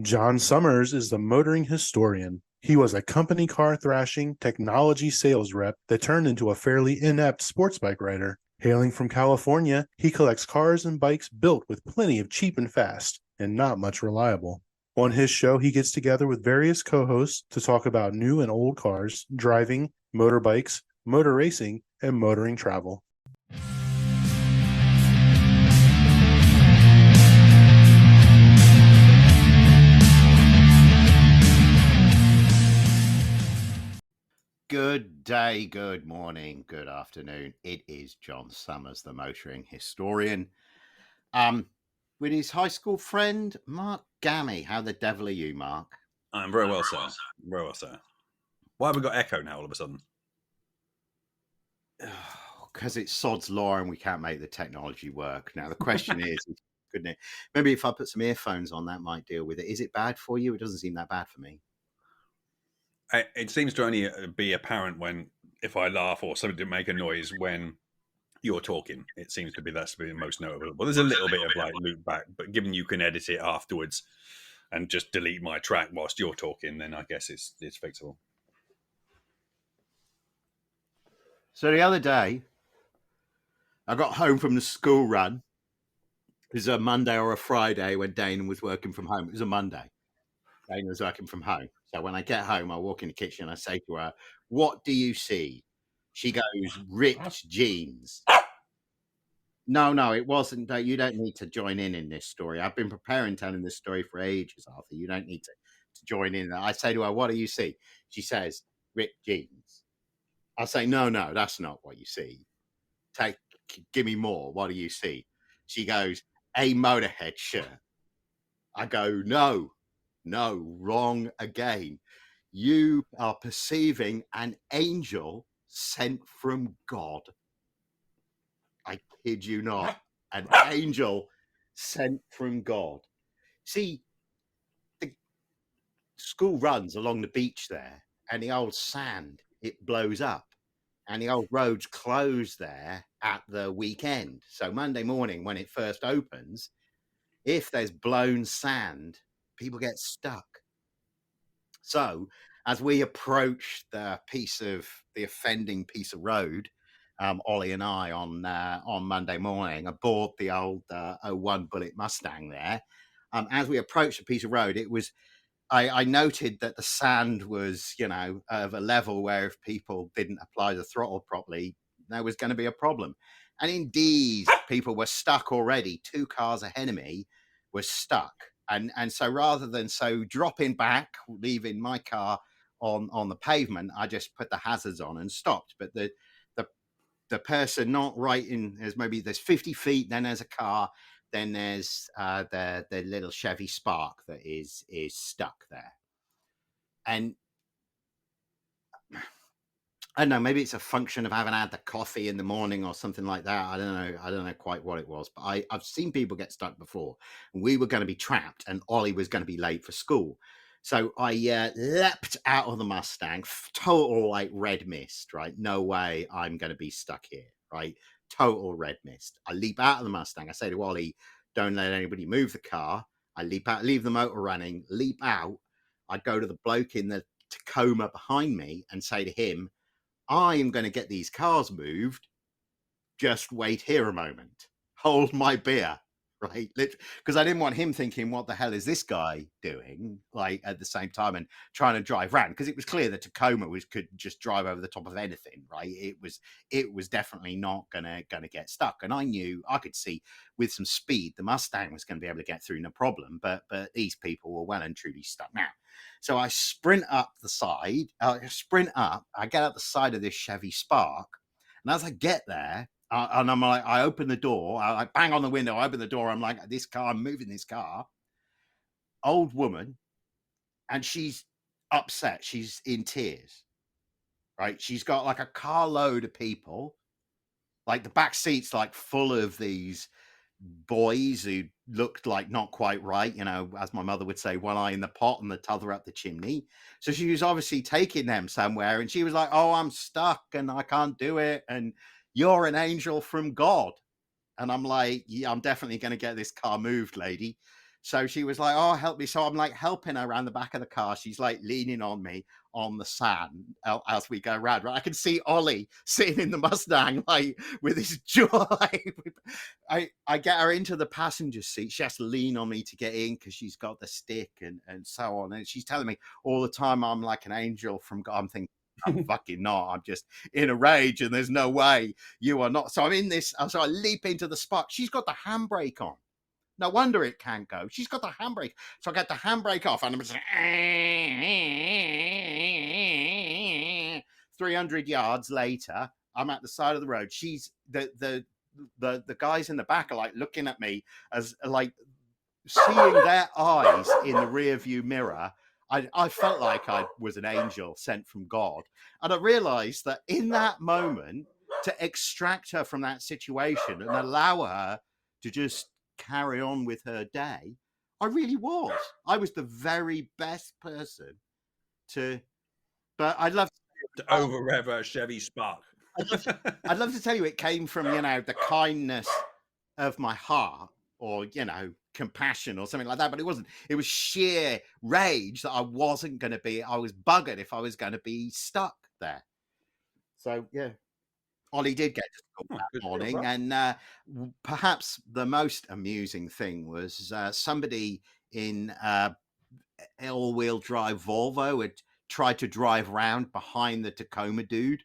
John Summers is the motoring historian. He was a company car thrashing technology sales rep that turned into a fairly inept sports bike rider. Hailing from California, he collects cars and bikes built with plenty of cheap and fast, and not much reliable. On his show, he gets together with various co hosts to talk about new and old cars, driving, motorbikes, motor racing, and motoring travel. Good day, good morning, good afternoon. It is John Summers, the motoring historian, with his high school friend, Mark Gammy. How the devil are you, Mark? I'm very well, sir. Very well, sir. Why have we got echo now all of a sudden? Because it's sod's law and we can't make the technology work. Now, the question is, couldn't it? Maybe if I put some earphones on, that might deal with it. Is it bad for you? It doesn't seem that bad for me. It seems to only be apparent if I laugh or something to make a noise when you're talking. It seems to be that's the most notable. Well, there's a little bit of like loop back, but given you can edit it afterwards and just delete my track whilst you're talking, then I guess it's fixable. So the other day, I got home from the school run. It was a Monday or a Friday when Dana was working from home. It was a Monday. Dana was working from home. So when I get home, I walk in the kitchen and I say to her, "What do you see?" She goes, "Ripped jeans." No, it wasn't. You don't need to join in this story. I've been preparing telling this story for ages, Arthur. You don't need to join in. I say to her, "What do you see?" She says, "Ripped jeans." I say, No, that's not what you see. Give me more. What do you see? She goes, "A Motorhead shirt." I go, No, wrong again. You are perceiving an angel sent from God. I kid you not. An angel sent from God. See, the school runs along the beach there, and the old sand, it blows up. And the old roads close there at the weekend. So Monday morning, when it first opens, if there's blown sand, people get stuck. So as we approach the offending piece of road, Ollie and I on Monday morning aboard the old 01 Bullet Mustang there. As we approached the piece of road, I noted that the sand was, of a level where if people didn't apply the throttle properly, there was going to be a problem. And indeed, people were stuck already. 2 cars ahead of me were stuck. And so rather than dropping back, leaving my car on the pavement, I just put the hazards on and stopped. But the person not right in, there's 50 feet, then there's a car, then there's the little Chevy Spark that is stuck there. And I don't know, maybe it's a function of having had the coffee in the morning or something like that. I don't know quite what it was, but I've seen people get stuck before. We were going to be trapped and Ollie was going to be late for school. So I leapt out of the Mustang, total like red mist, right? No way I'm going to be stuck here, right? Total red mist. I leap out of the Mustang. I say to Ollie, "Don't let anybody move the car." I leap out, leave the motor running, leap out. I go to the bloke in the Tacoma behind me and say to him, "I am going to get these cars moved. Just wait here a moment. Hold my beer." Right? Because I didn't want him thinking, "What the hell is this guy doing?" Like at the same time and trying to drive around, because it was clear that Tacoma could just drive over the top of anything, right? It was definitely not gonna get stuck. And I knew, I could see with some speed the Mustang was going to be able to get through no problem, but these people were well and truly stuck now. So I sprint up the side, I get up the side of this Chevy Spark, and as I get there, and I'm like, I open the door, I bang on the window, I open the door, I'm like, I'm moving this car. Old woman, and she's upset, she's in tears, right? She's got like a carload of people, like the back seat's like full of these boys who looked like not quite right, as my mother would say, one eye in the pot and the t'other up the chimney. So she was obviously taking them somewhere, and she was like, "Oh, I'm stuck and I can't do it, and you're an angel from God." And I'm like, "Yeah, I'm definitely going to get this car moved, lady." So she was like, "Oh, help me." So I'm like helping her around the back of the car. She's like leaning on me on the sand as we go around. Right, I can see Ollie sitting in the Mustang, like with his jaw. I get her into the passenger seat. She has to lean on me to get in because she's got the stick and so on. And she's telling me all the time I'm like an angel from God. I'm thinking, I'm fucking not. I'm just in a rage, and there's no way you are not. So I'm in this. So I leap into the spot. She's got the handbrake on. No wonder it can't go. She's got the handbrake. So I get the handbrake off, and I'm just like, 300 yards later, I'm at the side of the road. She's the guys in the back are like looking at me as like seeing their eyes in the rear view mirror. I felt like I was an angel sent from God. And I realized that in that moment, to extract her from that situation and allow her to just carry on with her day, I really was. I was the very best person to, but I'd love to over-rev a Chevy Spark. I'd love to tell you it came from, the kindness of my heart, or, compassion or something like that, but it wasn't. It was sheer rage that I was buggered if I was going to be stuck there. So, yeah. Ollie did get to school that morning, and perhaps the most amusing thing was somebody in all-wheel drive Volvo had tried to drive around behind the Tacoma dude,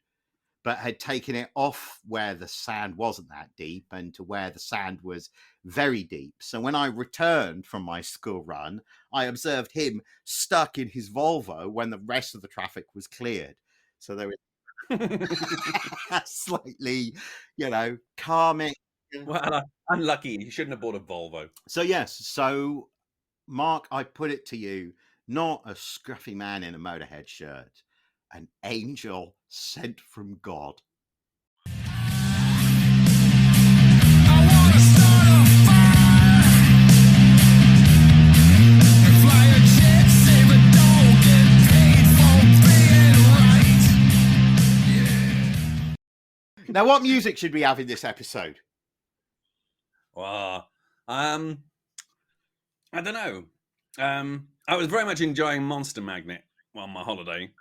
but had taken it off where the sand wasn't that deep and to where the sand was very deep. So when I returned from my school run, I observed him stuck in his Volvo when the rest of the traffic was cleared. So there was slightly, calming. Well, unlucky. You shouldn't have bought a Volvo. So yes. So Mark, I put it to you, not a scruffy man in a Motorhead shirt, an angel sent from God. Now, what music should we have in this episode? Well, I don't know. I was very much enjoying Monster Magnet on my holiday.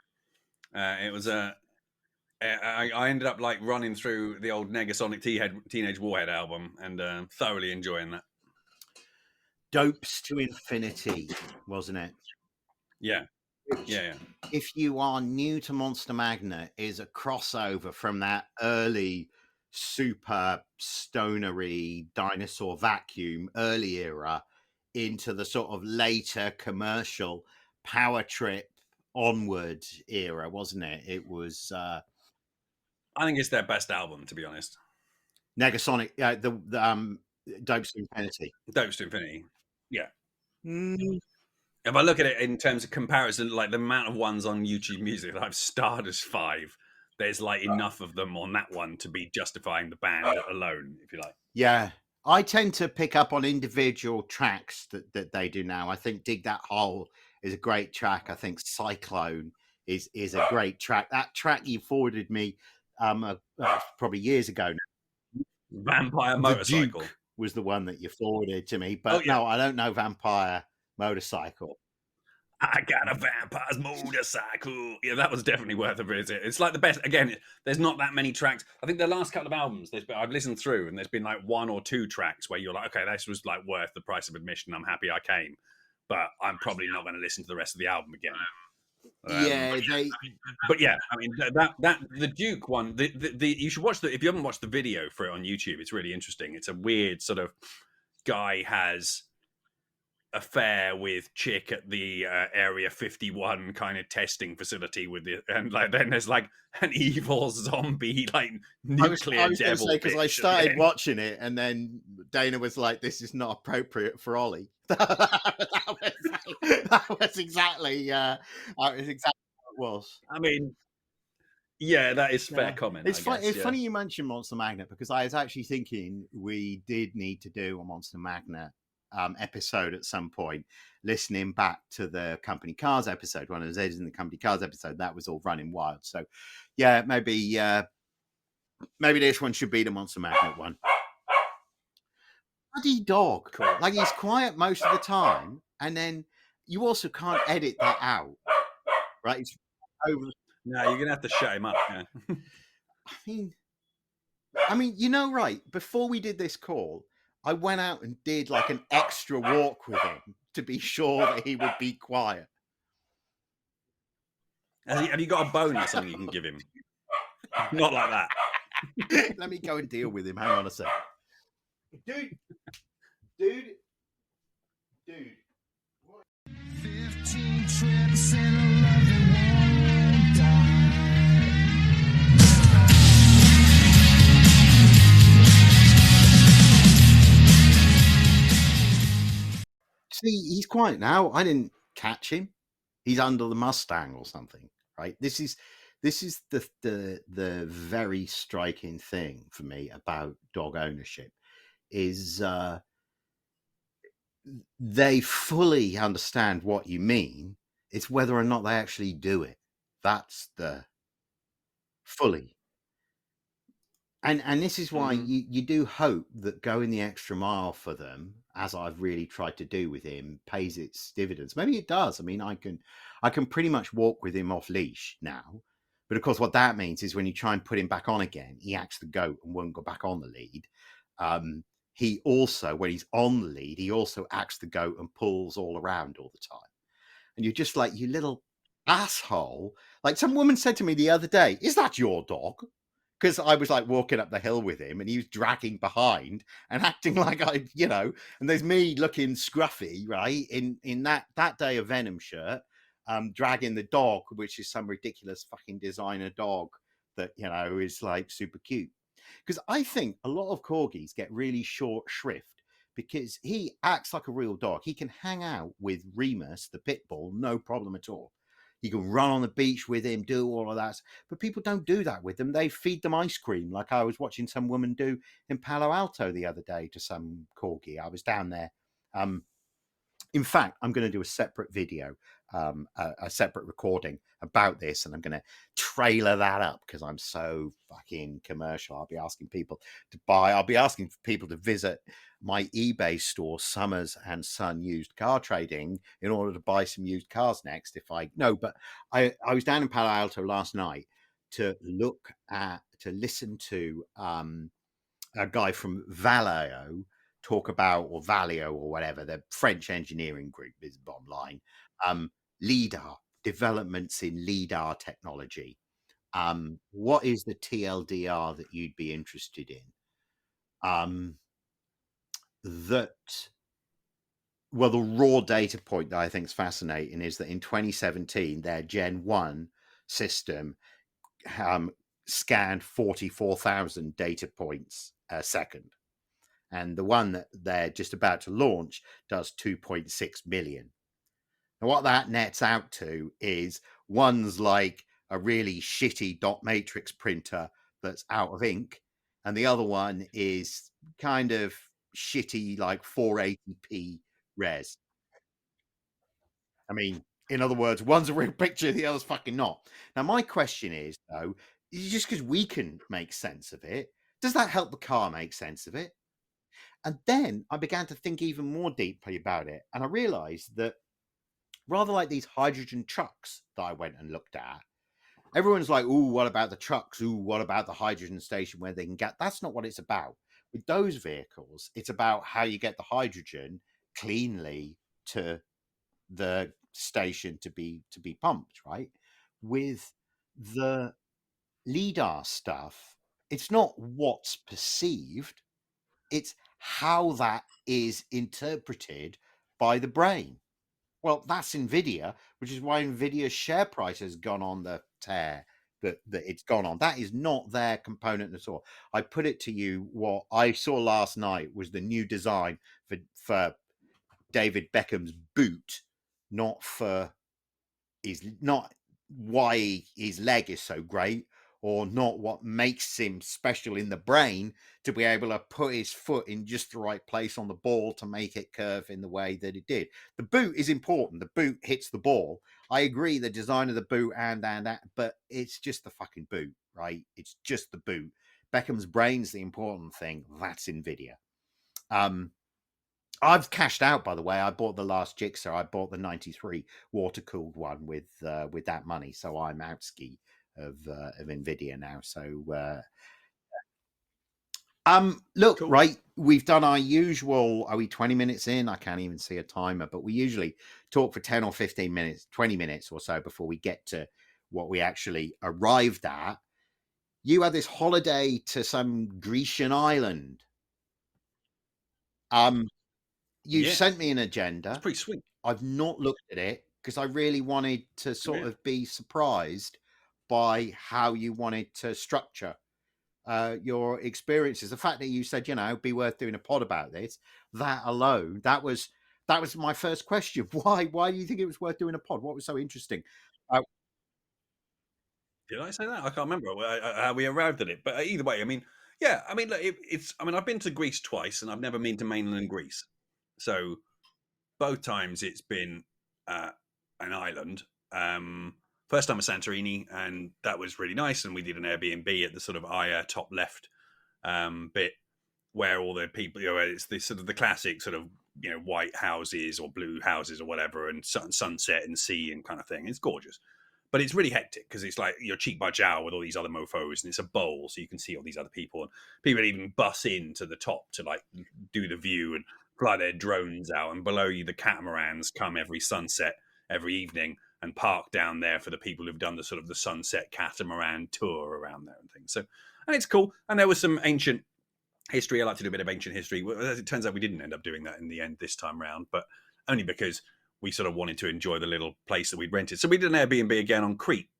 It was I ended up like running through the old Negasonic Teenage Warhead album and thoroughly enjoying that. Dopes to Infinity, wasn't it? Yeah. Yeah. If you are new to Monster Magnet, is a crossover from that early super stonery Dinosaur Vacuum early era into the sort of later commercial Power Trip onward era, wasn't it? It was I think it's their best album, to be honest. Negasonic, the Dopes to Infinity. Dopes to Infinity. Yeah. If I look at it in terms of comparison, like the amount of ones on YouTube Music that I've starred as 5, there's like enough of them on that one to be justifying the band alone, if you like. Yeah. I tend to pick up on individual tracks that they do now. I think Dig That Hole is a great track. I think Cyclone is a great track. That track you forwarded me probably years ago now. Vampire Motorcycle. The Duke was the one that you forwarded to me. But no, I don't know Vampire Motorcycle. I got a vampire's motorcycle. Yeah, that was definitely worth a visit. It's like the best. Again, there's not that many tracks. I think the last couple of albums, I've listened through, and there's been like 1 or 2 tracks where you're like, okay, this was like worth the price of admission. I'm happy I came, but I'm probably not going to listen to the rest of the album again. But yeah, I mean that the Duke one. The you should watch if you haven't watched the video for it on YouTube. It's really interesting. It's a weird sort of guy has affair with chick at the Area 51 kind of testing facility and like then there's like an evil zombie like nuclear devil. Because I started watching it and then Dana was like, "This is not appropriate for Ollie." that was exactly what it was. I mean, yeah, that is fair comment. It's funny you mentioned Monster Magnet, because I was actually thinking we did need to do a Monster Magnet episode at some point, listening back to the Company Cars episode, one of the Z's in the Company Cars episode, that was all running wild. So yeah, maybe this one should be the Monster Magnet one. bloody dog. Cool. Like, he's quiet most of the time, and then you also can't edit that out, right? It's over. No, you're gonna have to shut him up. Yeah. I mean, right? Before we did this call, I went out and did like an extra walk with him to be sure that he would be quiet. Have you got a bone or something you can give him? Not like that. Let me go and deal with him. Hang on a sec. Dude. 15 trips and a loving won't die. See, he's quiet now. I didn't catch him. He's under the Mustang or something, right? This is the very striking thing for me about dog ownership is they fully understand what you mean. It's whether or not they actually do it. That's the fully. And this is why you do hope that going the extra mile for them, as I've really tried to do with him, pays its dividends. Maybe it does. I mean, I can pretty much walk with him off leash now. But of course, what that means is when you try and put him back on again, he acts the goat and won't go back on the lead. He also, when he's on the lead, he also acts the goat and pulls all around all the time. And you're just like, you little asshole. Like some woman said to me the other day, "Is that your dog?" Because I was like walking up the hill with him and he was dragging behind and acting like and there's me looking scruffy, right? In that day of Venom shirt, dragging the dog, which is some ridiculous fucking designer dog that, is like super cute. Because I think a lot of corgis get really short shrift because he acts like a real dog. He can hang out with Remus, the pit bull, no problem at all. You can run on the beach with him, do all of that. But people don't do that with them. They feed them ice cream, like I was watching some woman do in Palo Alto the other day to some corgi. I was down there. In fact, I'm going to do a separate video, a separate recording about this, and I'm going to trailer that up because I'm so fucking commercial. I'll be asking people to buy. I'll be asking people to visit my eBay store, Summers and Son Used Car Trading, in order to buy some used cars next. But I was down in Palo Alto last night to listen to a guy from Valeo talk about, or Valeo or whatever, the French engineering group is the bottom line. LIDAR, developments in LIDAR technology. What is the TLDR that you'd be interested in? The raw data point that I think is fascinating is that in 2017, their Gen 1 system scanned 44,000 data points a second. And the one that they're just about to launch does 2.6 million. And what that nets out to is one's like a really shitty dot matrix printer that's out of ink, and the other one is kind of shitty, like 480p res. I mean, in other words, one's a real picture, the other's fucking not. Now, my question is, though, just because we can make sense of it, does that help the car make sense of it? And then I began to think even more deeply about it. And I realized that rather like these hydrogen trucks that I went and looked at, everyone's like, "Ooh, what about the trucks? Ooh, what about the hydrogen station where they can get?" That's not what it's about. With those vehicles, it's about how you get the hydrogen cleanly to the station to be pumped, right? With the LIDAR stuff, it's not what's perceived, it's how that is interpreted by the brain. Well, that's Nvidia, which is why Nvidia's share price has gone on the tear that it's gone on. That is not their component at all. I put it to you, what I saw last night was the new design for David Beckham's boot, not why his leg is so great, or not what makes him special in the brain to be able to put his foot in just the right place on the ball to make it curve in the way that it did. The boot is important. The boot hits the ball. I agree, the design of the boot and that, but it's just the fucking boot, right? It's just the boot. Beckham's brain's the important thing. That's Nvidia. I've cashed out, by the way. I bought the last Gixxer. I bought the 93 water-cooled one with that money. So I'm out ski of Nvidia now. So look, Cool. right, we've done our usual. Are we 20 minutes in? I can't even see a timer, but we usually talk for 10 or 15 minutes, 20 minutes or so before we get to what we actually arrived at. You had this holiday to some Grecian island. You Yeah. sent me an agenda. It's pretty sweet. I've not looked at it because I really wanted to sort Yeah. of be surprised by how you wanted to structure your experiences. The fact that you said, you know, be worth doing a pod about this, that alone, that was my first question. Why do you think it was worth doing a pod? What was so interesting? Did I say that? I can't remember how we arrived at it. But either way, I mean, yeah, I mean, look, it's. I mean, I've been to Greece twice, and I've never been to mainland Greece. So both times it's been an island. First time at Santorini, and that was really nice. And we did an Airbnb at the sort of Aya top left bit, where all the people, you know, it's the sort of the classic sort of, you know, white houses or blue houses or whatever, and sunset and sea and kind of thing. It's gorgeous. But it's really hectic because it's like you're cheek by jowl with all these other mofos, and it's a bowl, so you can see all these other people. And people even bus in to the top to like do the view and fly their drones out. And below you, the catamarans come every sunset, every evening, and park down there for the people who've done the sort of the sunset catamaran tour around there and things. So, and it's cool. And there was some ancient history. I like to do a bit of ancient history. As it turns out, we didn't end up doing that in the end this time round, but only because we sort of wanted to enjoy the little place that we'd rented. So we did an Airbnb again on Crete.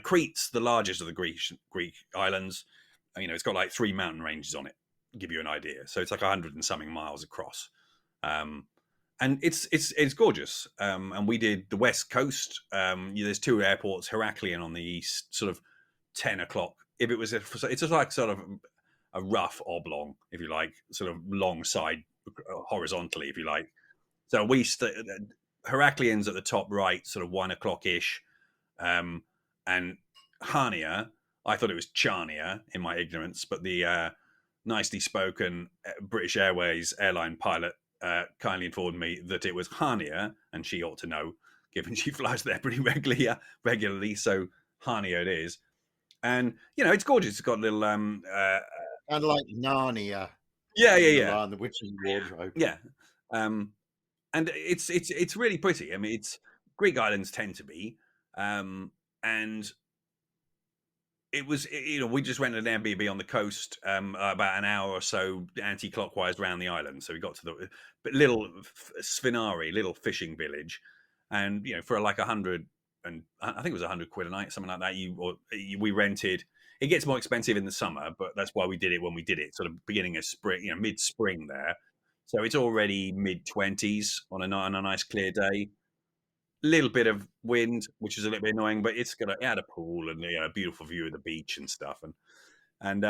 Crete's the largest of the Greek islands. You know, it's got like 3 mountain ranges on it, to give you an idea. So it's like 100 and something miles across. And it's gorgeous. And we did the west coast. There's 2 airports, Heraklion on the east, sort of 10 o'clock. If it was, it's just like sort of a rough oblong, if you like, sort of long side horizontally, if you like. So Heraklion's at the top right, sort of 1 o'clock ish, and Hania, I thought it was Charnia in my ignorance, but the nicely spoken British Airways airline pilot kindly informed me that it was Hania, and she ought to know, given she flies there pretty regularly. So Hania it is, and you know it's gorgeous. It's got a little Kind of like Narnia. Yeah. The Witch's Wardrobe. Yeah. And it's really pretty. I mean, it's Greek islands tend to be, and it was, you know, we just rented an Airbnb on the coast, about an hour or so anti-clockwise around the island. So we got to the little Sfinari, little fishing village, and you know, for like 100, and I think it was 100 quid a night, something like that. We rented. It gets more expensive in the summer, but that's why we did it when we did it, sort of beginning of spring, you know, mid-spring there. So it's already mid-20s on a nice clear day. Little bit of wind, which is a little bit annoying, but it had a pool and a beautiful view of the beach and stuff. And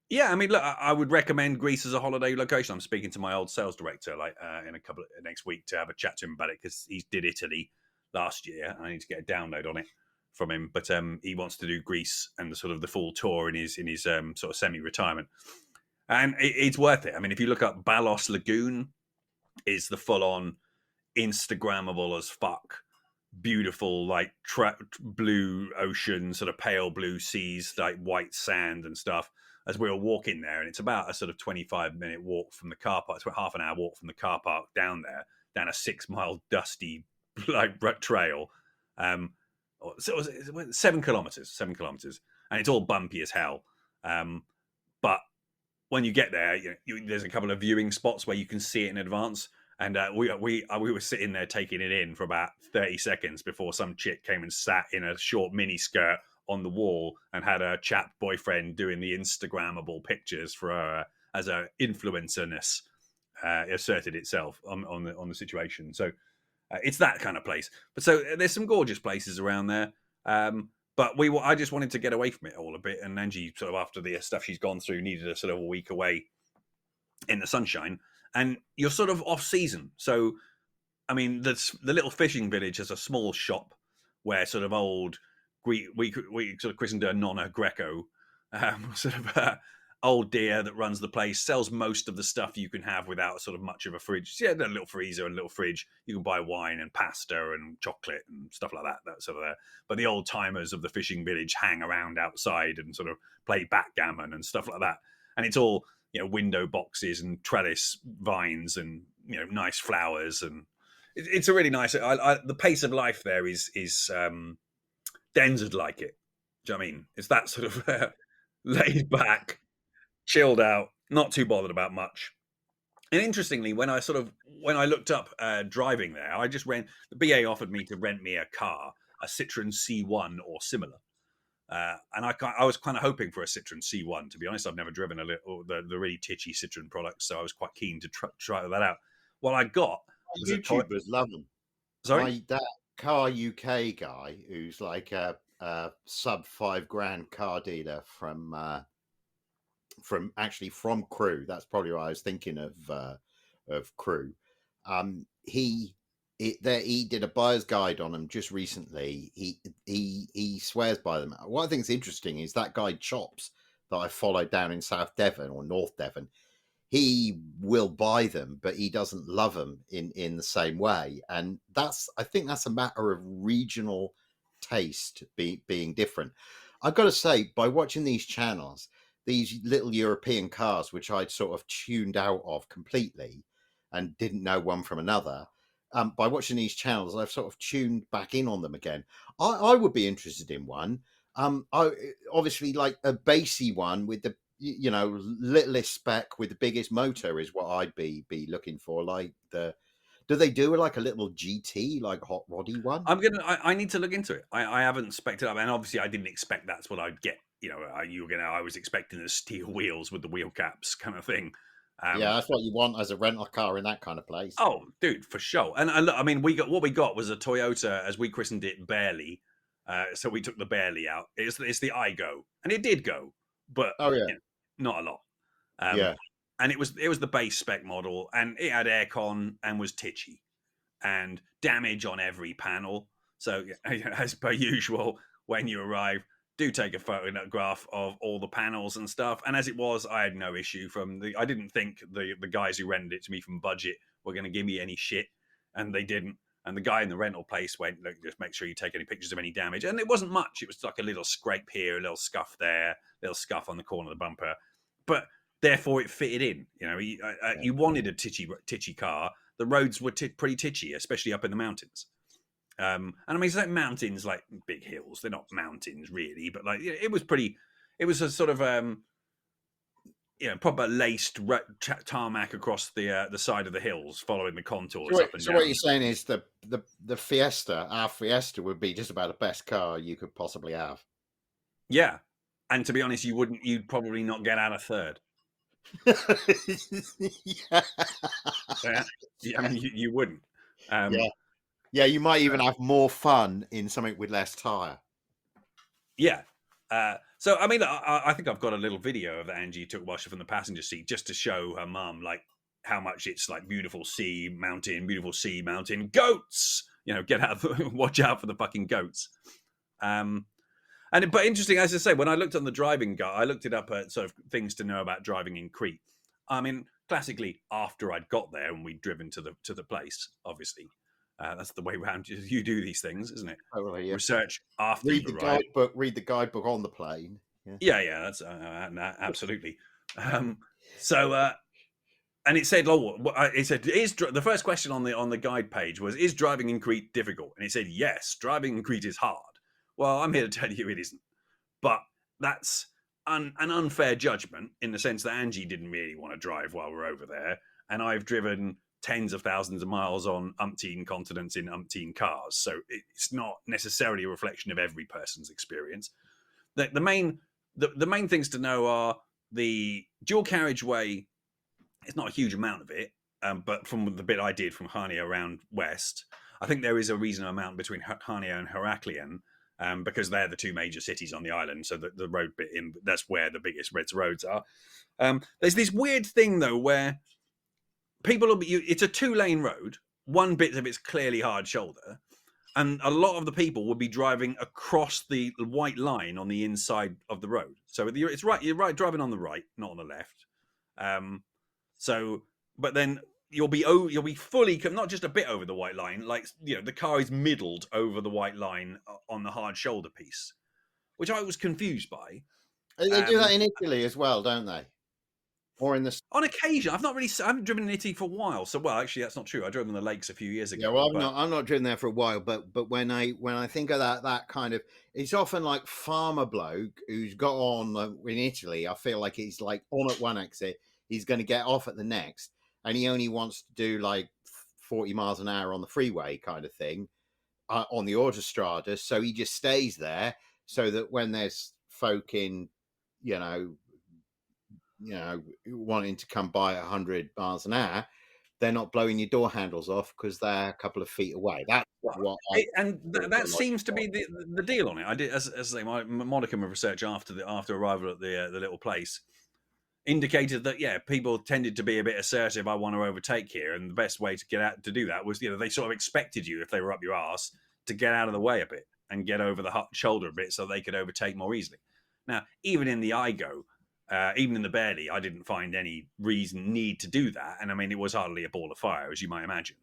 yeah, I mean, look, I would recommend Greece as a holiday location. I'm speaking to my old sales director in a couple of next week to have a chat to him about it because he did Italy last year. I need to get a download on it from him, but he wants to do Greece and the sort of the full tour in his sort of semi-retirement. And it's worth it. I mean, if you look up Balos Lagoon, is the full-on Instagrammable as fuck, beautiful, like blue ocean, sort of pale blue seas, like white sand and stuff. As we were walking there, and it's about a sort of 25-minute walk from the car park. It's about half an hour walk from the car park down a 6-mile dusty like trail. So it was 7 kilometers, and it's all bumpy as hell. But when you get there, there's a couple of viewing spots where you can see it in advance. And we were sitting there taking it in for about 30 seconds before some chick came and sat in a short mini skirt on the wall and had a chap boyfriend doing the Instagrammable pictures for her as a influencer-ness asserted itself on the situation. So it's that kind of place. But so there's some gorgeous places around there. But I just wanted to get away from it all a bit. And Angie, sort of after the stuff she's gone through, needed a sort of a week away in the sunshine. And you're sort of off season. So, I mean, the little fishing village has a small shop where sort of old, we sort of christened her Nonna Greco, sort of old dear that runs the place, sells most of the stuff you can have without sort of much of a fridge. Yeah, a little freezer and a little fridge. You can buy wine and pasta and chocolate and stuff like that. That's sort of there. But the old timers of the fishing village hang around outside and sort of play backgammon and stuff like that. And it's all, window boxes and trellis vines and, nice flowers. And it's a really nice, the pace of life there is Dens would like it. Do you know what I mean? It's that sort of laid back, chilled out, not too bothered about much. And interestingly, when I looked up driving there, the BA offered me to rent me a car, a Citroen C1 or similar. And I was kind of hoping for a Citroen C1, to be honest. I've never driven the really titchy Citroen products, so I was quite keen to try that out. What I got was YouTubers love them. Sorry? That Car UK guy who's like a sub $5,000 car dealer from Crewe. That's probably what I was thinking of Crewe. He did a buyer's guide on them just recently. He swears by them. What I think is interesting is that guy Chops that I followed down in South Devon or North Devon. He will buy them, but he doesn't love them in the same way. And I think that's a matter of regional taste being different. I've got to say, by watching these channels, these little European cars, which I'd sort of tuned out of completely and didn't know one from another, by watching these channels, I've sort of tuned back in on them again. I would be interested in one. I obviously like a basey one with the littlest spec with the biggest motor is what I'd be looking for. Like do they do like a little GT, like hot roddy one? I need to look into it. I haven't spec'd it up, and obviously I didn't expect that's what I'd get. I was expecting the steel wheels with the wheel caps kind of thing. Yeah, that's what you want as a rental car in that kind of place. Oh, dude, for sure. And look, I mean, what we got was a Toyota, as we christened it, Barely. So we took the Barely out. It's the Aygo, and it did go, but not a lot. And it was the base spec model, and it had aircon and was titchy, and damage on every panel. So as per usual, when you arrive, do take a photograph of all the panels and stuff. And as it was, I had no issue I didn't think the guys who rented it to me from Budget were going to give me any shit, and they didn't. And the guy in the rental place went, look, just make sure you take any pictures of any damage. And it wasn't much. It was like a little scrape here, a little scuff there, a little scuff on the corner of the bumper. But therefore it fitted in. You wanted a titchy car. The roads were pretty titchy, especially up in the mountains. And I mean, it's like mountains, like big hills. They're not mountains really, but like it was pretty. It was a sort of proper laced tarmac across the side of the hills, following the contours up and down. So what you're saying is the Fiesta, our Fiesta, would be just about the best car you could possibly have. Yeah, and to be honest, you'd probably not get out of third. Yeah. I mean, you wouldn't. Yeah, you might even have more fun in something with less tire. Yeah. So, I mean, I think I've got a little video of Angie took while she was from the passenger seat just to show her mum, like, how much it's like beautiful sea mountain, goats. Get out, watch out for the fucking goats. But interesting, as I say, when I looked on the driving guide, I looked it up at sort of things to know about driving in Crete. I mean, classically, after I'd got there and we'd driven to the place, obviously. That's the way around you do these things, isn't it? Totally, yeah. Research after read the guidebook. Read the guidebook on the plane. Yeah, that's absolutely. And it said, the first question on the guide page was, is driving in Crete difficult? And it said, yes, driving in Crete is hard. Well, I'm here to tell you it isn't. But that's an unfair judgment in the sense that Angie didn't really want to drive while we're over there, and I've driven tens of thousands of miles on umpteen continents in umpteen cars. So it's not necessarily a reflection of every person's experience. The main things to know are the dual carriageway. It's not a huge amount of it, but from the bit I did from Hania around west, I think there is a reasonable amount between Hania and Heraklion, because they're the two major cities on the island. So the road bit that's where the biggest roads are. There's this weird thing though where it's a 2-lane road. One bit of it's clearly hard shoulder, and a lot of the people would be driving across the white line on the inside of the road. So it's right. You're right driving on the right, not on the left. So, but then you'll be fully, not just a bit over the white line, like, you know, the car is middled over the white line on the hard shoulder piece, which I was confused by. They do that in Italy as well, don't they? Or in the On occasion. I haven't driven in Italy for a while. So, well, actually, that's not true. I drove on the lakes a few years ago. yeah. Well, I'm not driven there for a while, but when I think of that kind of, it's often like farmer bloke who's got on in Italy. I feel like he's like on at one exit, he's going to get off at the next, and he only wants to do like 40 miles an hour on the freeway kind of thing on the autostrada. So he just stays there so that when there's folk in, you know, wanting to come by 100 miles an hour, they're not blowing your door handles off because they're a couple of feet away. That's what that seems to be the deal on it. I did, as I say, my modicum of research after arrival at the little place indicated that, yeah, people tended to be a bit assertive. I want to overtake here, and the best way to get out to do that was, you know, they sort of expected you, if they were up your arse, to get out of the way a bit and get over the shoulder a bit so they could overtake more easily. Now, even in the Aygo, even in the Barely, I didn't find any need to do that. And I mean, it was hardly a ball of fire, as you might imagine.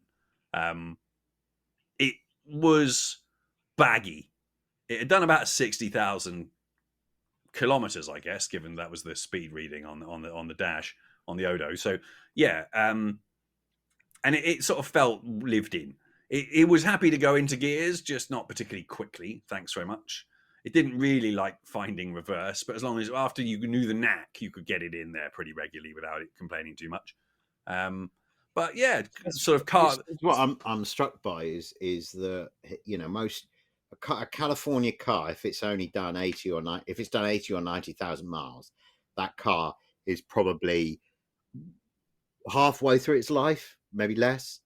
It was baggy. It had done about 60,000 kilometers, I guess, given that was the speed reading on the dash on the Odo. So yeah, and it sort of felt lived in. It was happy to go into gears, just not particularly quickly. Thanks very much. It didn't really like finding reverse, but as long as after you knew the knack, you could get it in there pretty regularly without it complaining too much. But yeah, sort of car. What I'm struck by is that, you know, most a California car, if it's only done 80 or 90, if it's done 80 or 90,000 miles, that car is probably halfway through its life, maybe less.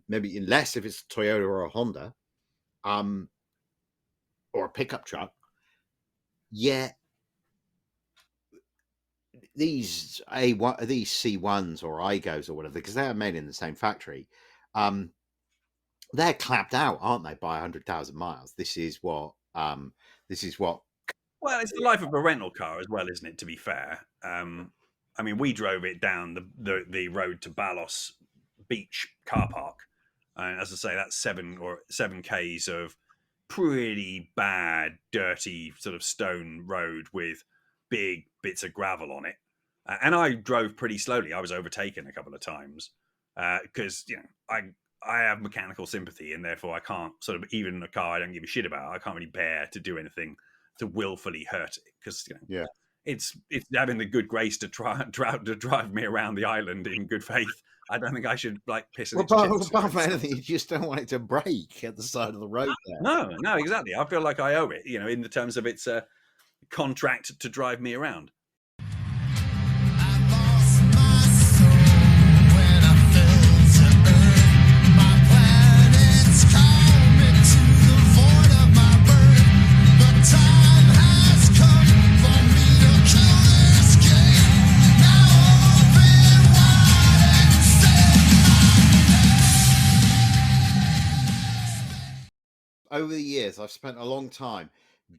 Maybe less if it's a Toyota or a Honda, or a pickup truck. Yet these C1s or Aygos or whatever, because they are made in the same factory, they're clapped out, aren't they, by 100,000 miles? This is what. Well, it's the life of a rental car as well, isn't it? To be fair, I mean, we drove it down the road to Balos Beach car park, and as I say, that's 7 Ks of pretty bad, dirty sort of stone road with big bits of gravel on it. And I drove pretty slowly. I was overtaken a couple of times because, you know, I have mechanical sympathy, and therefore I can't sort of, even in a car I don't give a shit about, I can't really bear to do anything to willfully hurt it, because, you know, yeah, it's having the good grace to drive me around the island in good faith. I don't think I should like piss in its chips. Apart from anything, you just don't want it to break at the side of the road there. No, exactly. I feel like I owe it, you know, in the terms of its contract to drive me around. I lost my soul when I fell to earth. My planets called me to the void of my birth. The time has come for me to kill this game. Now open wide and Over the years, I've spent a long time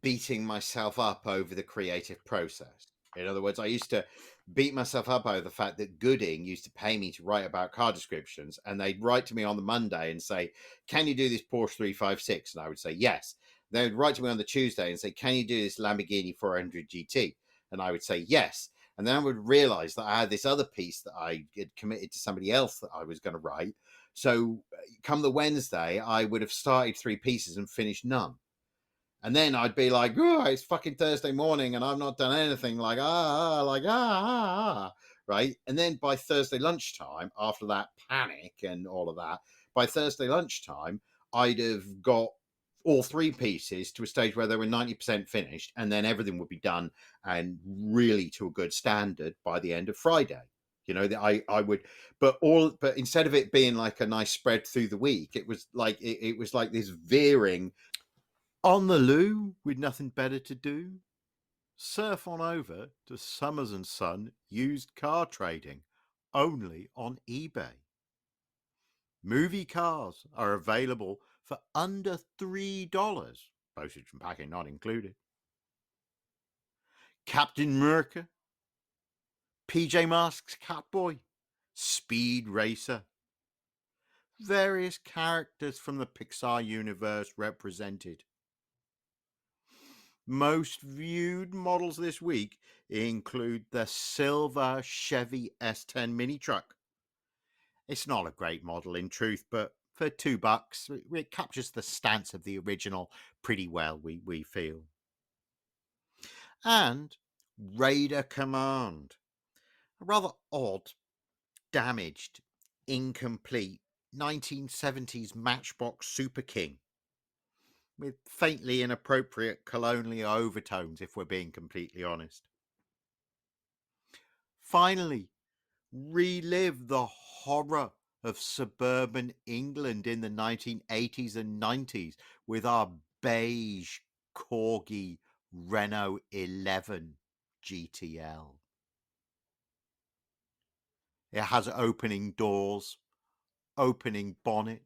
beating myself up over the creative process. In other words, I used to beat myself up over the fact that Gooding used to pay me to write about car descriptions, and they'd write to me on the Monday and say, "Can you do this Porsche 356?" And I would say yes. They'd write to me on the Tuesday and say, "Can you do this Lamborghini 400 GT?" And I would say yes. And then I would realize that I had this other piece that I had committed to somebody else that I was going to write. So come the Wednesday, I would have started 3 pieces and finished none. And then I'd be like, "Oh, it's fucking Thursday morning and I've not done anything," right? And then by Thursday lunchtime, after that panic and all of that, by Thursday lunchtime, I'd have got all 3 pieces to a stage where they were 90% finished, and then everything would be done and really to a good standard by the end of Friday. You know, I would, but instead of it being like a nice spread through the week, it was like it was like this veering. On the loo with nothing better to do, surf on over to Summers & Son used car trading, only on eBay. Movie cars are available for under $3, postage and packing not included. Captain America, PJ Masks Catboy, Speed Racer. Various characters from the Pixar universe represented. Most viewed models this week include the silver Chevy S10 mini truck. It's not a great model in truth, but for $2, it captures the stance of the original pretty well, we feel. And Raider Command, a rather odd, damaged, incomplete 1970s Matchbox Super King with faintly inappropriate colonial overtones, if we're being completely honest. Finally, relive the horror of suburban England in the 1980s and 90s with our beige Corgi Renault 11 GTL. It has opening doors, opening bonnet,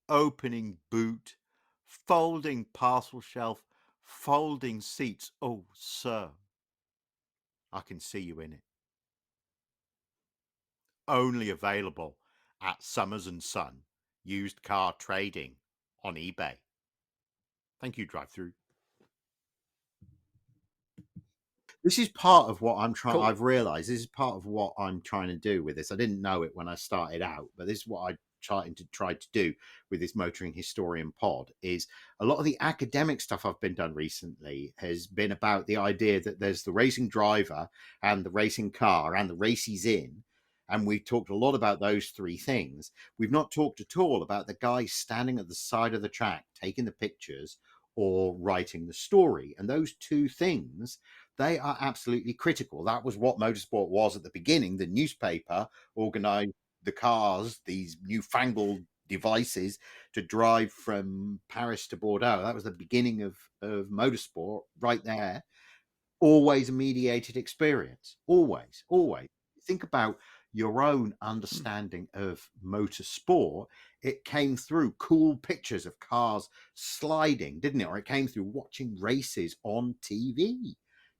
opening boot, folding parcel shelf, folding seats. Oh, sir, I can see you in it. Only available at Summers and Son Used Car Trading on eBay. Thank you, Drive-Thru. This is part of what I'm trying. Cool. I've realised this is part of what I'm trying to do with this. I didn't know it when I started out, but this is what I tried to do with this Motoring Historian pod. Is a lot of the academic stuff I've been done recently has been about the idea that there's the racing driver and the racing car and the races in. And we've talked a lot about those three things. We've not talked at all about the guy standing at the side of the track, taking the pictures or writing the story. And those two things, they are absolutely critical. That was what motorsport was at the beginning. The newspaper organized the cars, these newfangled devices to drive from Paris to Bordeaux. That was the beginning of motorsport right there. Always a mediated experience. Always. Think about your own understanding of motorsport. It came through cool pictures of cars sliding, didn't it? Or it came through watching races on TV.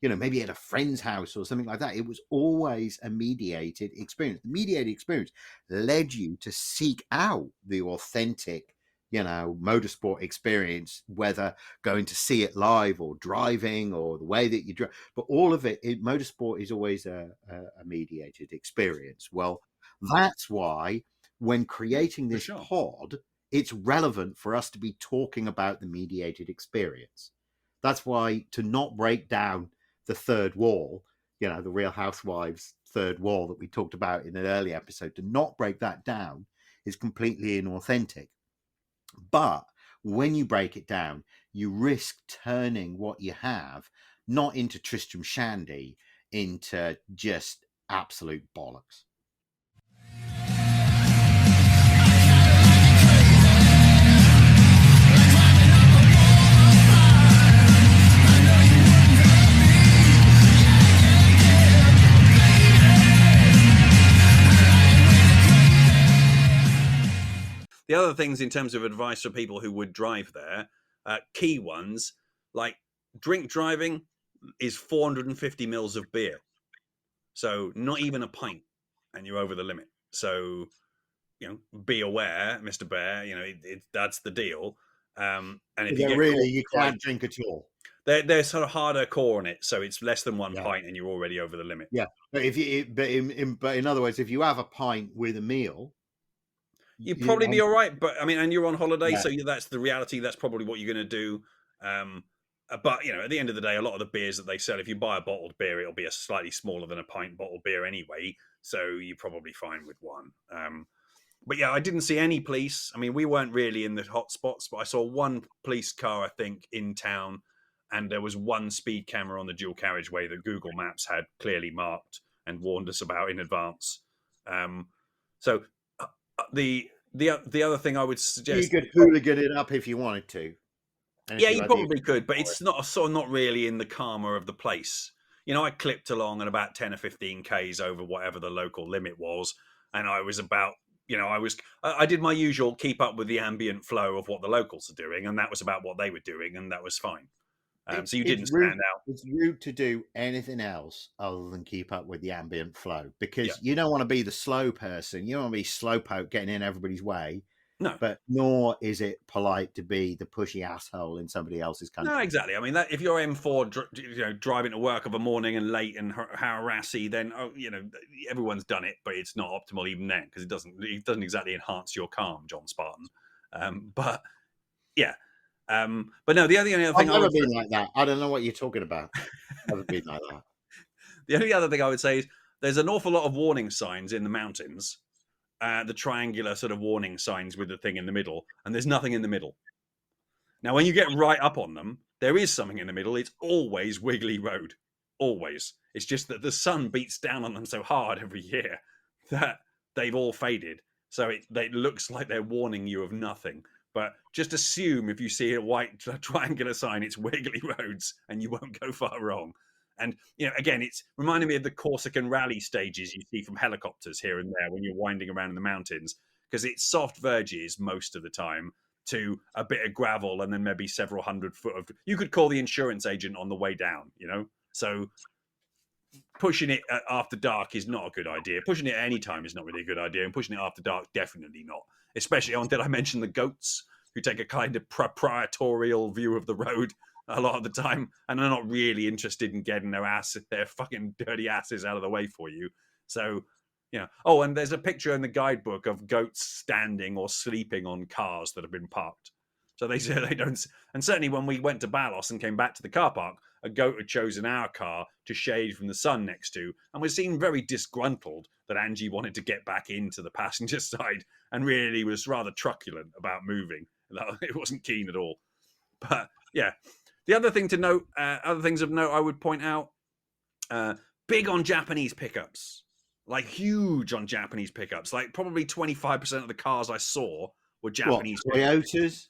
Maybe at a friend's house or something like that. It was always a mediated experience. The mediated experience led you to seek out the authentic, motorsport experience, whether going to see it live or driving or the way that you drive. But all of it, motorsport is always a mediated experience. Well, that's why when creating this pod, it's relevant for us to be talking about the mediated experience. That's why to not break down the third wall, the Real Housewives third wall that we talked about in an early episode, to not break that down is completely inauthentic. But when you break it down, you risk turning what you have not into Tristram Shandy, into just absolute bollocks. The other things in terms of advice for people who would drive there, key ones, like drink driving is 450 mils of beer. So not even a pint and you're over the limit. So, be aware, Mr. Bear, that's the deal. And if you get you can't drink at all. They're sort of harder core on it. So it's less than one pint and you're already over the limit. Yeah. But in other words, if you have a pint with a meal, you'd probably be all right, but and you're on holiday, so that's the reality. That's probably what you're going to do. But at the end of the day, a lot of the beers that they sell, if you buy a bottled beer, it'll be a slightly smaller than a pint bottled beer anyway. So you're probably fine with one. But yeah, I didn't see any police. We weren't really in the hot spots, but I saw one police car, I think, in town, and there was one speed camera on the dual carriageway that Google Maps had clearly marked and warned us about in advance. So. The other thing I would suggest, you could hooligan it up if you wanted to. Yeah, you probably could, but it's not really in the karma of the place. I clipped along at about 10 or 15 Ks over whatever the local limit was, and I was about I did my usual keep up with the ambient flow of what the locals are doing, and that was about what they were doing, and that was fine. So you didn't stand out. It's rude to do anything else other than keep up with the ambient flow, because Yeah. you don't want to be the slow person. You don't want to be slowpoke getting in everybody's way. No. But nor is it polite to be the pushy asshole in somebody else's country. No, exactly. I mean, that if you're M4, driving to work of a morning and late and harassy, then everyone's done it, but it's not optimal even then, because it doesn't exactly enhance your calm, John Spartan. But yeah. But no, the only other thing I've never been like that. I don't know what you're talking about. Never been like that. The only other thing I would say is there's an awful lot of warning signs in the mountains, the triangular sort of warning signs with the thing in the middle, and there's nothing in the middle. Now, when you get right up on them, there is something in the middle. It's always Wiggly Road. Always. It's just that the sun beats down on them so hard every year that they've all faded. So it looks like they're warning you of nothing. But just assume if you see a white triangular sign, it's Wiggly Roads, and you won't go far wrong. And, again, it's reminding me of the Corsican rally stages you see from helicopters here and there when you're winding around in the mountains, because it's soft verges most of the time to a bit of gravel and then maybe several hundred foot of... You could call the insurance agent on the way down, So pushing it after dark is not a good idea. Pushing it at any time is not really a good idea. And pushing it after dark, definitely not. Especially did I mention the goats, who take a kind of proprietorial view of the road a lot of the time, and are not really interested in getting their fucking dirty asses out of the way for you. So, Oh, and there's a picture in the guidebook of goats standing or sleeping on cars that have been parked. So they say they don't. And certainly when we went to Balos and came back to the car park, a goat had chosen our car to shade from the sun next to, and was seen very disgruntled that Angie wanted to get back into the passenger side and really was rather truculent about moving. It wasn't keen at all. But yeah, the other thing to note, other things of note I would point out, big on Japanese pickups. Like huge on Japanese pickups. Like probably 25% of the cars I saw were Japanese. What, Toyotas?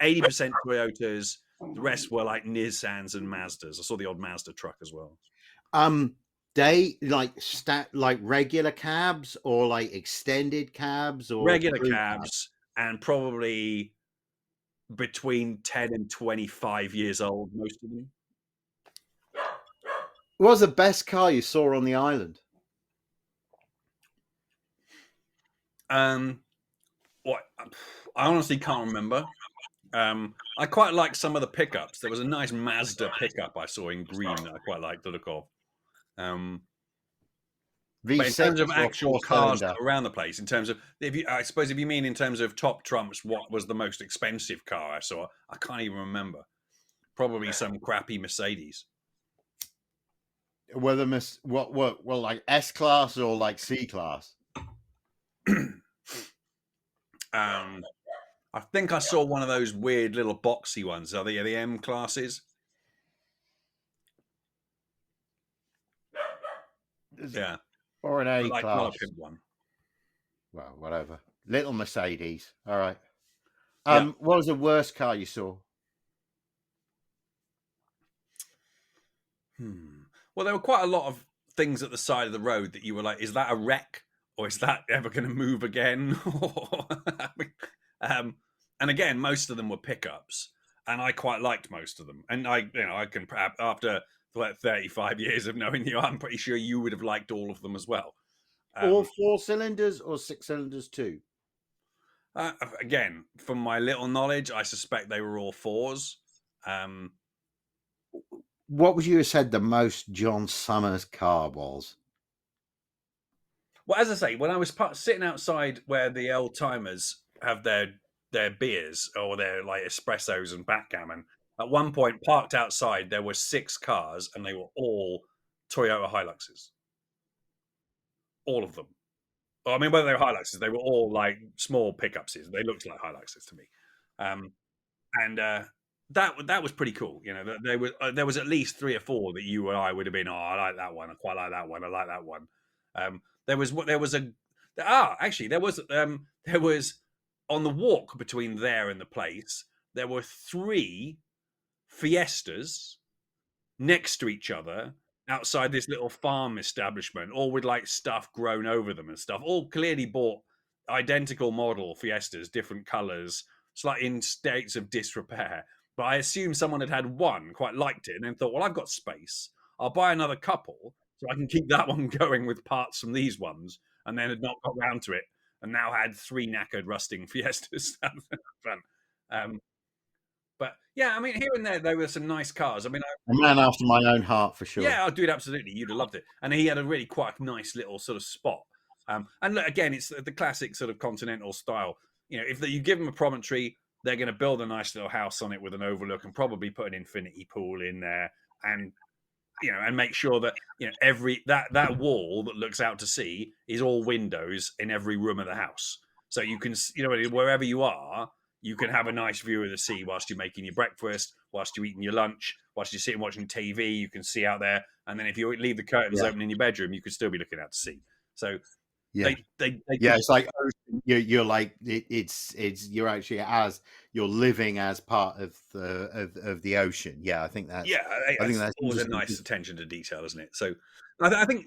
80% Toyotas. The rest were like Nissans and Mazdas. I saw the odd Mazda truck as well. They like regular cabs or like extended cabs or regular cabs, and probably between 10 and 25 years old, most of them. What was the best car you saw on the island? What I honestly can't remember. I quite like some of the pickups. There was a nice Mazda pickup I saw in green that I quite liked the look of. But in terms of actual cars around the place, in terms of I suppose if you mean in terms of top trumps, what was the most expensive car I saw? I can't even remember. Probably some crappy Mercedes. Whether like S class or like C class? I think I saw one of those weird little boxy ones. Are they the M classes? Yeah. Or an A class. Not a pimp one. Well, whatever. Little Mercedes. All right. Yeah. What was the worst car you saw? Well, there were quite a lot of things at the side of the road that you were like, is that a wreck? Or is that ever going to move again? And again, most of them were pickups, and I quite liked most of them. And I can perhaps, after 35 years of knowing you, I'm pretty sure you would have liked all of them as well. All 4 cylinders or 6 cylinders too? Again, from my little knowledge, I suspect they were all 4s. What would you have said the most John Summers car was? Well, as I say, when I was sitting outside where the old timers have their beers or their like espressos and backgammon, at one point parked outside there were 6 cars, and they were all Toyota Hiluxes. All of them. Well, I mean, whether they were Hiluxes, they were all like small pickups. They looked like Hiluxes to me, and that was pretty cool. There was at least 3 or 4 that you and I would have been. Oh, I like that one. I quite like that one. I like that one. There was on the walk between there and the place, there were 3 Fiestas next to each other outside this little farm establishment, all with like stuff grown over them and stuff, all clearly bought identical model Fiestas, different colours, slightly in states of disrepair. But I assume someone had one, quite liked it, and then thought, well, I've got space. I'll buy another couple so I can keep that one going with parts from these ones, and then had not got round to it, and now had 3 knackered, rusting Fiestas. But yeah, I mean, here and there were some nice cars. I mean, A man after my own heart, for sure. yeah, I'll do it absolutely. You'd have loved it. And he had a really quite nice little sort of spot. And look, again, it's the classic sort of continental style. You know, if you give them a promontory, they're going to build a nice little house on it with an overlook and probably put an infinity pool in there, and and make sure that every that wall that looks out to sea is all windows in every room of the house, so you can wherever you are, you can have a nice view of the sea whilst you're making your breakfast, whilst you're eating your lunch, whilst you're sitting watching TV. You can see out there, and then if you leave the curtains open in your bedroom, you could still be looking out to sea. So it's like you're like it's you're actually you're living as part of the ocean. Yeah, I think that's I think that's always a nice attention to detail, isn't it? So I think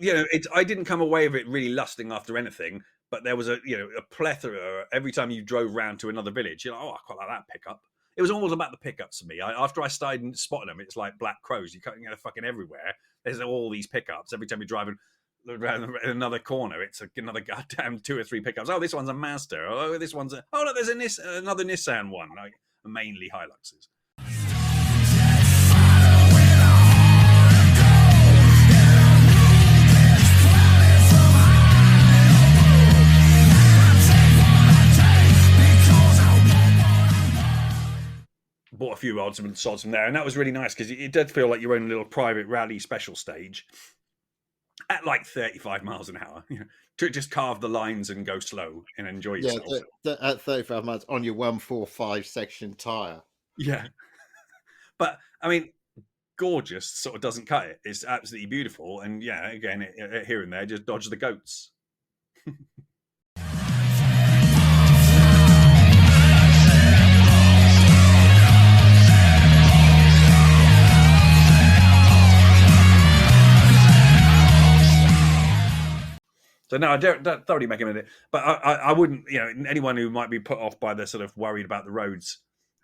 I didn't come away with it really lusting after anything, but there was a plethora every time you drove round to another village. You're like, oh, I quite like that pickup. It was almost about the pickups for me. After I started spotting them, it's like black crows. You're fucking everywhere. There's all these pickups every time you're driving around another corner. It's another goddamn 2 or 3 pickups. Oh, this one's a Mazda. Oh, this one's look, there's another Nissan one. Like mainly Hiluxes. Bought a few odds and sods from there, and that was really nice because it did feel like your own little private rally special stage at like 35 miles an hour. To just carve the lines and go slow and enjoy yourself. At 35 miles on your 145 section tire. Yeah, but I mean, gorgeous sort of doesn't cut it. It's absolutely beautiful, and yeah, again, here and there, just dodge the goats. So no, I don't thoroughly make him in it, but I wouldn't. Anyone who might be put off by the sort of worried about the roads,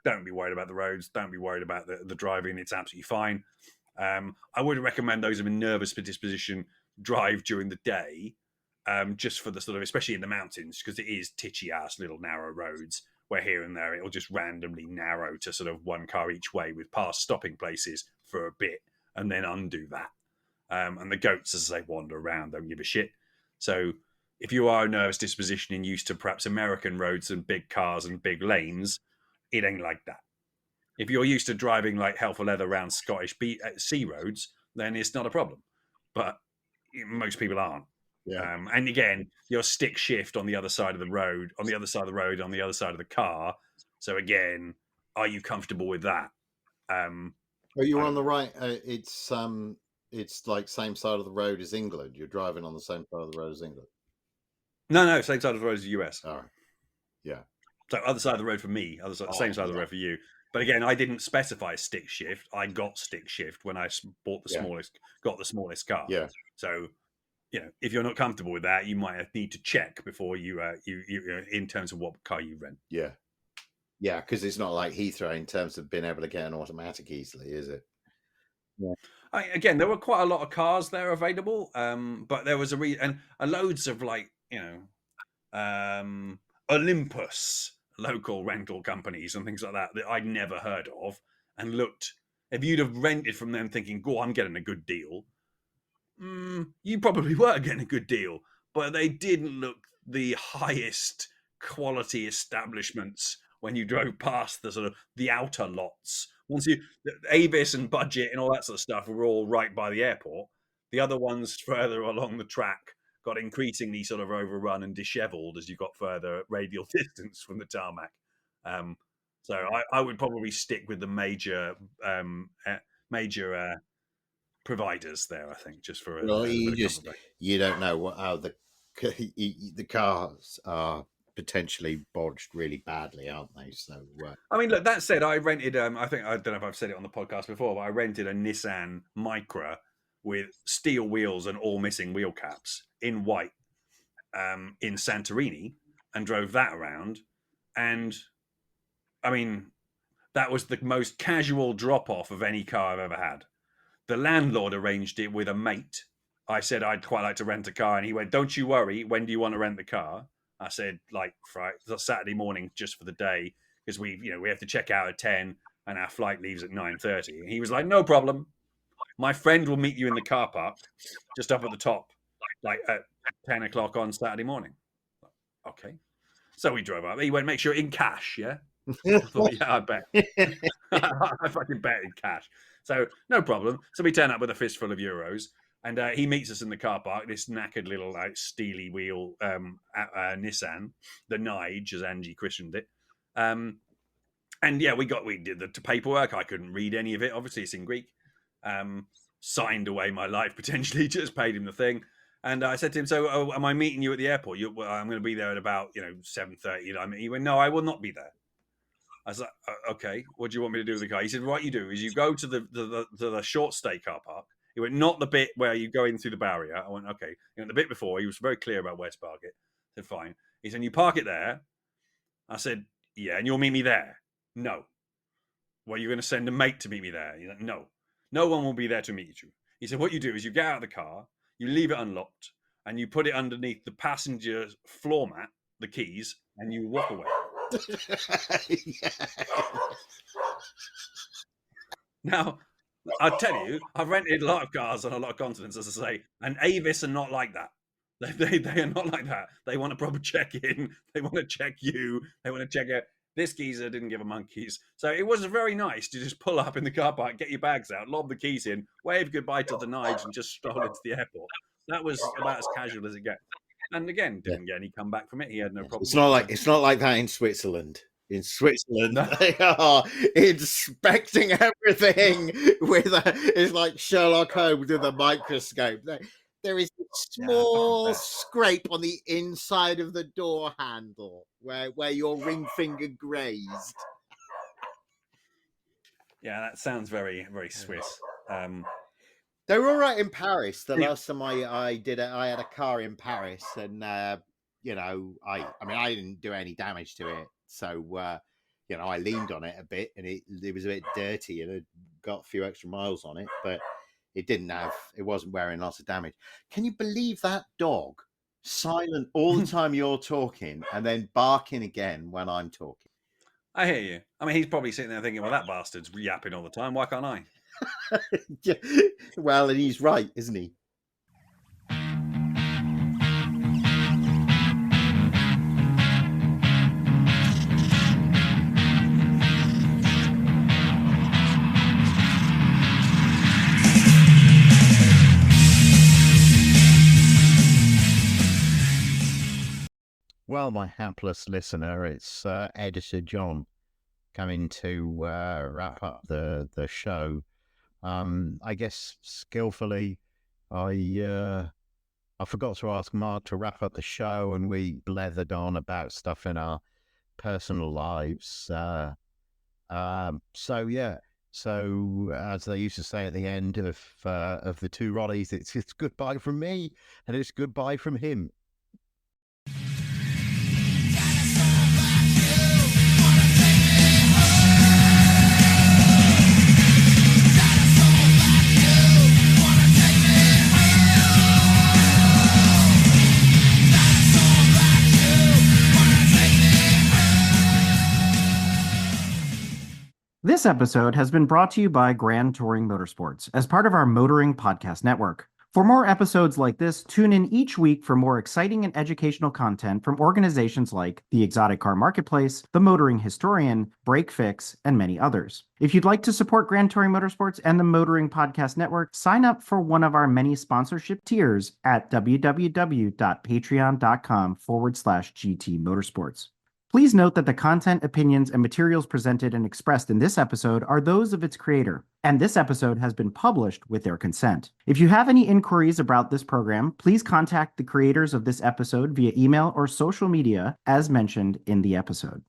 don't be worried about the roads. Don't be worried about the driving. It's absolutely fine. I would recommend those of a nervous disposition drive during the day, just for the sort of, especially in the mountains, because it is titchy ass little narrow roads where here and there it'll just randomly narrow to sort of one car each way with past stopping places for a bit and then undo that. And the goats, as they wander around, don't give a shit. So if you are a nervous disposition and used to perhaps American roads and big cars and big lanes, it ain't like that. If you're used to driving like hell for leather around Scottish sea roads, then it's not a problem. But most people aren't. Yeah. And again, your stick shift on the other side of the road, on the other side of the car. So again, are you comfortable with that? Are you on the right? It's like same side of the road as England. You're driving on the same side of the road as England. No, same side of the road as the US. All right. Yeah. So other side of the road for me, same side of the road for you. But again, I didn't specify stick shift. I got stick shift when I got the smallest car. Yeah. So, if you're not comfortable with that, you might need to check before you in terms of what car you rent. Yeah. Yeah, because it's not like Heathrow in terms of being able to get an automatic easily, is it? Yeah. Again, there were quite a lot of cars there available, but there was and loads of Olympus local rental companies and things like that I'd never heard of, and looked. If you'd have rented from them thinking, "Go, I'm getting a good deal," you probably were getting a good deal, but they didn't look the highest quality establishments when you drove past the sort of the outer lots. Once Avis and Budget and all that sort of stuff were all right by the airport. The other ones further along the track got increasingly sort of overrun and disheveled as you got further radial distance from the tarmac. So I would probably stick with the major providers there. I think just for you don't know how the cars are potentially bodged really badly, aren't they? So I mean, look, that said, I rented I don't know if I've said it on the podcast before, but I rented a Nissan Micra with steel wheels and all missing wheel caps in white in Santorini, and drove that around. And I mean, that was the most casual drop-off of any car I've ever had. The landlord arranged it with a mate. I said I'd quite like to rent a car, and he went, "Don't you worry. When do you want to rent the car?" I said, like, Friday, Saturday morning, just for the day, because we have to check out at 10, and our flight leaves at 9:30. And he was like, "No problem. My friend will meet you in the car park, just up at the top, like at 10 o'clock on Saturday morning." Okay. So we drove up. He went, "Make sure in cash, yeah?" I thought, yeah, I bet. I fucking bet in cash. So no problem. So we turn up with a fistful of euros, and he meets us in the car park. This knackered little steely wheel Nissan, the Nige, as Angie christened it. And yeah, we did the paperwork. I couldn't read any of it. Obviously, it's in Greek. Signed away my life potentially. Just paid him the thing. And I said to him, "So, am I meeting you at the airport? I'm going to be there at about 7:30." He went, "No, I will not be there." I was like, "Okay, what do you want me to do with the car?" He said, "What you do is you go to the short stay car park." He went, "Not the bit where you go in through the barrier." I went, "Okay." The bit before, he was very clear about where to park it. I said, "Fine." He said, "You park it there." I said, "Yeah, and you'll meet me there." "No." "Well, you're going to send a mate to meet me there." He's like, "No. No one will be there to meet you." He said, "What you do is you get out of the car, you leave it unlocked, and you put it underneath the passenger floor mat, the keys, and you walk away." Now, I'll tell you, I've rented a lot of cars on a lot of continents, as I say, and Avis are not like that. They are not like that. They want a proper check-in. They want to check you. They want to check it. This geezer didn't give a monkeys. So it was very nice to just pull up in the car park, get your bags out, lob the keys in, wave goodbye to the Nige, and just stroll into the airport. That was about as casual as it gets. And again, didn't get any comeback from it. He had no problem. It's not like that in Switzerland. In Switzerland, No. they are inspecting everything it's like Sherlock Holmes with a microscope. There is a small scrape on the inside of the door handle where your ring finger grazed. Yeah, that sounds very, very Swiss. They were all right in Paris. The last time I did it, I had a car in Paris, and I didn't do any damage to it. So I leaned on it a bit, and it was a bit dirty, and it got a few extra miles on it, but it wasn't wearing lots of damage. Can you believe that dog? Silent all the time you're talking, and then barking again when I'm talking. I hear you. I mean, he's probably sitting there thinking, "Well, that bastard's yapping all the time. Why can't I?" Yeah. Well, and he's right, isn't he? Well, my hapless listener, it's Editor John coming to wrap up the show. I guess skillfully, I forgot to ask Mark to wrap up the show, and we blethered on about stuff in our personal lives. So as they used to say at the end of the two Roddies, it's goodbye from me, and it's goodbye from him. This episode has been brought to you by Grand Touring Motorsports as part of our Motoring Podcast Network. For more episodes like this, tune in each week for more exciting and educational content from organizations like the Exotic Car Marketplace, the Motoring Historian, Break Fix, and many others. If you'd like to support Grand Touring Motorsports and the Motoring Podcast Network, sign up for one of our many sponsorship tiers at www.patreon.com/GT Motorsports. Please note that the content, opinions, and materials presented and expressed in this episode are those of its creator, and this episode has been published with their consent. If you have any inquiries about this program, please contact the creators of this episode via email or social media as mentioned in the episode.